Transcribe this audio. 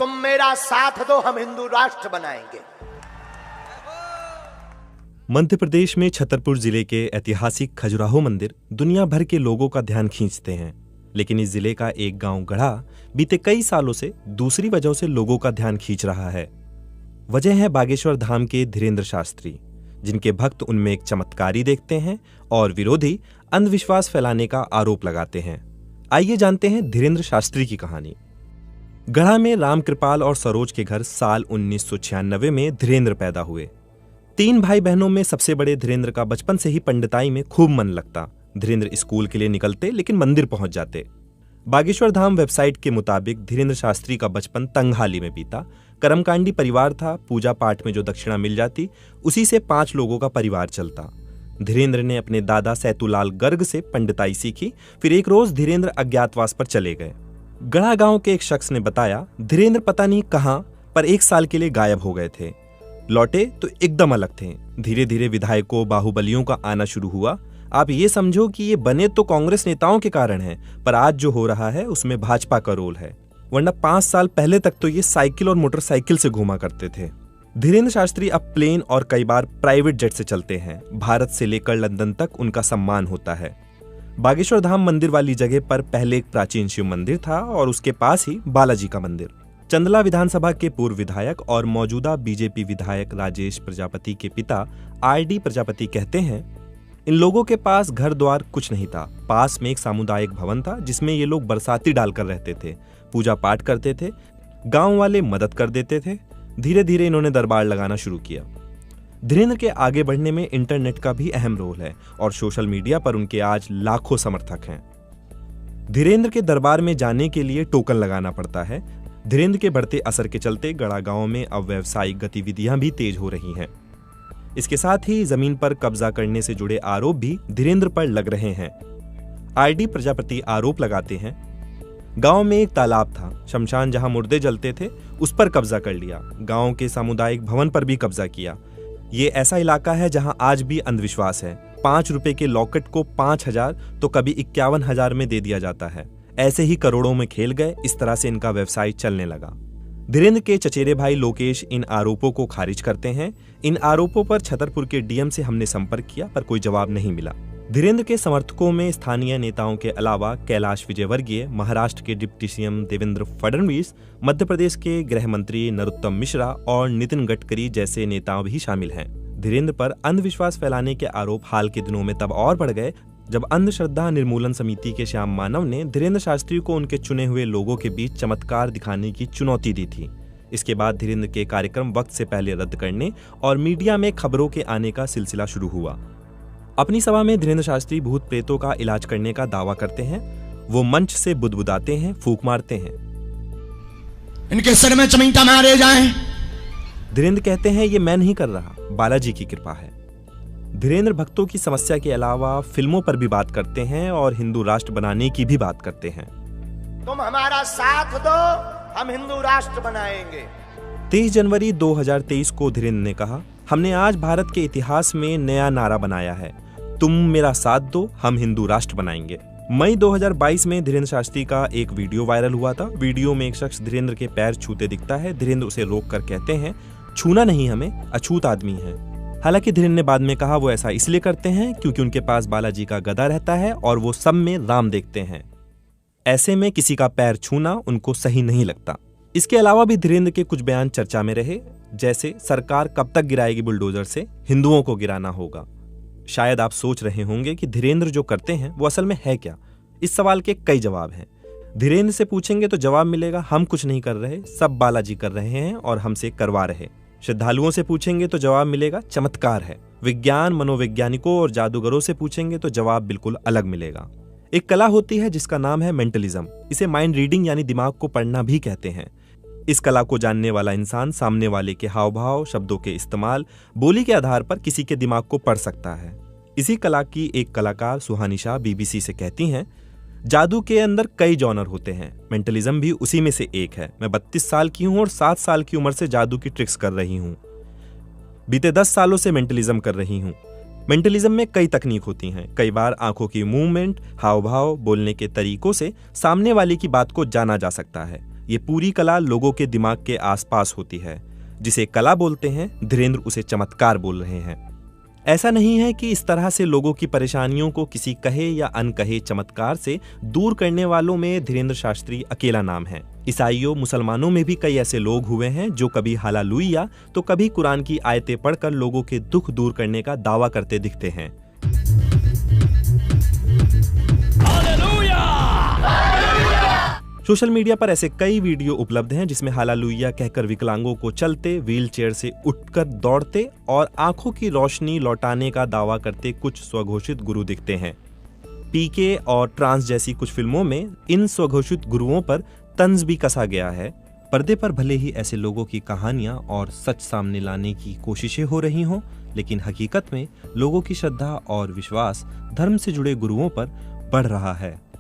तुम मेरा साथ दो, हम हिंदू राष्ट्र बनाएंगे। मध्य प्रदेश में छतरपुर जिले के ऐतिहासिक खजुराहो मंदिर दुनिया भर के लोगों का ध्यान खींचते हैं, लेकिन इस जिले का एक गांव गढ़ा बीते कई सालों से दूसरी वजहों से लोगों का ध्यान खींच रहा है। वजह है बागेश्वर धाम के धीरेन्द्र शास्त्री, जिनके भक्त उनमें एक चमत्कारी देखते हैं और विरोधी अंधविश्वास फैलाने का आरोप लगाते हैं। आइए जानते हैं धीरेन्द्र शास्त्री की कहानी। गढ़ा में रामकृपाल और सरोज के घर साल 1996 में धीरेन्द्र पैदा हुए। 3 भाई बहनों में सबसे बड़े धीरेन्द्र का बचपन से ही पंडिताई में खूब मन लगता। धीरेन्द्र स्कूल के लिए निकलते लेकिन मंदिर पहुंच जाते। बागेश्वर धाम वेबसाइट के मुताबिक धीरेन्द्र शास्त्री का बचपन तंगहाली में बीता। कर्मकांडी परिवार था, पूजा पाठ में जो दक्षिणा मिल जाती उसी से 5 लोगों का परिवार चलता। धीरेन्द्र ने अपने दादा सैतुलाल गर्ग से पंडिताई सीखी। फिर एक रोज धीरेन्द्र अज्ञातवास पर चले गए। गढ़ा गांव के एक शख्स ने बताया, धीरेन्द्र पता नहीं कहां पर 1 साल के लिए गायब हो गए थे। लौटे तो एकदम अलग थे। धीरे धीरे विधायकों बाहुबलियों का आना शुरू हुआ। आप ये समझो कि ये बने तो कांग्रेस नेताओं के कारण है, पर आज जो हो रहा है उसमें भाजपा का रोल है, वरना 5 साल पहले तक तो ये साइकिल और मोटरसाइकिल से घूमा करते थे। धीरेन्द्र शास्त्री अब प्लेन और कई बार प्राइवेट जेट से चलते हैं। भारत से लेकर लंदन तक उनका सम्मान होता है। बागेश्वर धाम मंदिर वाली जगह पर पहले एक प्राचीन शिव मंदिर था और उसके पास ही बालाजी का मंदिर। चंदला विधानसभा के पूर्व विधायक और मौजूदा बीजेपी विधायक राजेश प्रजापति के पिता आरडी प्रजापति कहते हैं, इन लोगों के पास घर द्वार कुछ नहीं था। पास में एक सामुदायिक भवन था जिसमें ये लोग बरसाती डालकर रहते थे, पूजा पाठ करते थे, गांव वाले मदद कर देते थे। धीरे धीरे इन्होंने दरबार लगाना शुरू किया। धीरेन्द्र के आगे बढ़ने में इंटरनेट का भी अहम रोल है और सोशल मीडिया पर उनके आज लाखों समर्थक हैं। धीरेन्द्र के दरबार में जाने के लिए टोकन लगाना पड़ता है। धीरेन्द्र के बढ़ते असर के चलते गढ़ा गांव में अब व्यावसायिक गतिविधियां भी तेज हो रही हैं। इसके साथ ही जमीन पर कब्जा करने से जुड़े आरोप भी धीरेन्द्र पर लग रहे हैं। आरडी प्रजापति आरोप लगाते हैं, गांव में एक तालाब था, शमशान जहां मुर्दे जलते थे उस पर कब्जा कर लिया। गांव के सामुदायिक भवन पर भी कब्जा किया। ये ऐसा इलाका है जहां आज भी अंधविश्वास है। 5 रुपए के लॉकेट को 5000 तो कभी 51,000 में दे दिया जाता है। ऐसे ही करोड़ों में खेल गए। इस तरह से इनका व्यवसाय चलने लगा। धीरेन्द्र के चचेरे भाई लोकेश इन आरोपों को खारिज करते हैं। इन आरोपों पर छतरपुर के डीएम से हमने संपर्क किया पर कोई जवाब नहीं मिला। धीरेन्द्र के समर्थकों में स्थानीय नेताओं के अलावा कैलाश विजयवर्गीय, महाराष्ट्र के डिप्टी सीएम देवेंद्र फडणवीस, मध्य प्रदेश के गृह मंत्री नरोत्तम मिश्रा और नितिन गडकरी जैसे नेता भी शामिल हैं। धीरेन्द्र पर अंधविश्वास फैलाने के आरोप हाल के दिनों में तब और बढ़ गए जब अंधश्रद्धा निर्मूलन समिति के श्याम मानव ने धीरेन्द्र शास्त्री को उनके चुने हुए लोगों के बीच चमत्कार दिखाने की चुनौती दी थी। इसके बाद धीरेन्द्र के कार्यक्रम वक्त से पहले रद्द करने और मीडिया में खबरों के आने का सिलसिला शुरू हुआ। अपनी सभा में धीरेन्द्र शास्त्री भूत प्रेतों का इलाज करने का दावा करते हैं। वो मंच से बुदबुदाते हैं, फूंक मारते हैं, इनके सर में चमीटा मारे जाएं। धीरेन्द्र कहते हैं ये मैं नहीं कर रहा, बालाजी की कृपा है। धीरेन्द्र भक्तों की समस्या के अलावा फिल्मों पर भी बात करते हैं और हिंदू राष्ट्र बनाने की भी बात करते हैं। तुम हमारा साथ दो, हम हिंदू राष्ट्र बनाएंगे। 23 जनवरी 2023 को धीरेन्द्र ने कहा, हमने आज भारत के इतिहास में नया नारा बनाया है, तुम मेरा साथ दो, हम हिंदू राष्ट्र बनाएंगे। मई 2022 में धीरेन्द्र शास्त्री का एक वीडियो वायरल हुआ था। वीडियो में एक शख्स धीरेन्द्र के पैर छूते दिखता है। धीरेन्द्र उसे रोककर कहते हैं, छूना नहीं हमें, अछूत आदमी है। हालांकि धीरेन्द्र ने बाद में कहा वो ऐसा इसलिए करते हैं क्योंकि उनके पास बालाजी का गदा रहता है और वो सब में राम देखते हैं। ऐसे में किसी का पैर छूना उनको सही नहीं लगता। इसके अलावा भी धीरेन्द्र के कुछ बयान चर्चा में रहे, जैसे सरकार कब तक गिराएगी बुलडोजर से, हिंदुओं को गिराना होगा। शायद आप सोच रहे होंगे कि धीरेन्द्र जो करते हैं वो असल में है क्या। इस सवाल के कई जवाब हैं। धीरेन्द्र से पूछेंगे तो जवाब मिलेगा, हम कुछ नहीं कर रहे, सब बालाजी कर रहे हैं और हमसे करवा रहे। श्रद्धालुओं से पूछेंगे तो जवाब मिलेगा, चमत्कार है। विज्ञान मनोवैज्ञानिकों और जादूगरों से पूछेंगे तो जवाब बिल्कुल अलग मिलेगा। एक कला होती है जिसका नाम है मेंटलिज्म। इसे माइंड रीडिंग यानी दिमाग को पढ़ना भी कहते हैं। इस कला को जानने वाला इंसान सामने वाले के हाव भाव, शब्दों के इस्तेमाल, बोली के आधार पर किसी के दिमाग को पढ़ सकता है। इसी कला की एक कलाकार सुहानी शाह बीबीसी से कहती हैं, जादू के अंदर कई जॉनर होते हैं, मेंटलिज्म भी उसी में से एक है। मैं 32 साल की हूं और 7 साल की उम्र से जादू की ट्रिक्स कर रही हूं। बीते 10 सालों से मेंटलिज्म कर रही हूं। मेंटलिज्म में कई तकनीक होती हैं। कई बार आंखों की मूवमेंट, हाव भाव, बोलने के तरीकों से सामने वाले की बात को जाना जा सकता है। ये पूरी कला लोगों के दिमाग के आसपास होती है। जिसे कला बोलते हैं, धीरेन्द्र उसे चमत्कार बोल रहे हैं। ऐसा नहीं है कि इस तरह से लोगों की परेशानियों को किसी कहे या अनकहे चमत्कार से दूर करने वालों में धीरेन्द्र शास्त्री अकेला नाम है। ईसाइयों, मुसलमानों में भी कई ऐसे लोग हुए हैं जो कभी हालेलुया तो कभी कुरान की आयतें पढ़कर लोगों के दुख दूर करने का दावा करते दिखते हैं। सोशल मीडिया पर ऐसे कई वीडियो उपलब्ध हैं जिसमें हालेलुया कहकर विकलांगों को चलते, व्हीलचेयर से उठकर दौड़ते और आंखों की रोशनी लौटाने का दावा करते कुछ स्वघोषित गुरु दिखते हैं। पीके और ट्रांस जैसी कुछ फिल्मों में इन स्वघोषित गुरुओं पर तंज भी कसा गया है। पर्दे पर भले ही ऐसे लोगों की कहानियां और सच सामने लाने की कोशिशें हो रही हों, लेकिन हकीकत में लोगों की श्रद्धा और विश्वास धर्म से जुड़े गुरुओं पर बढ़ रहा है।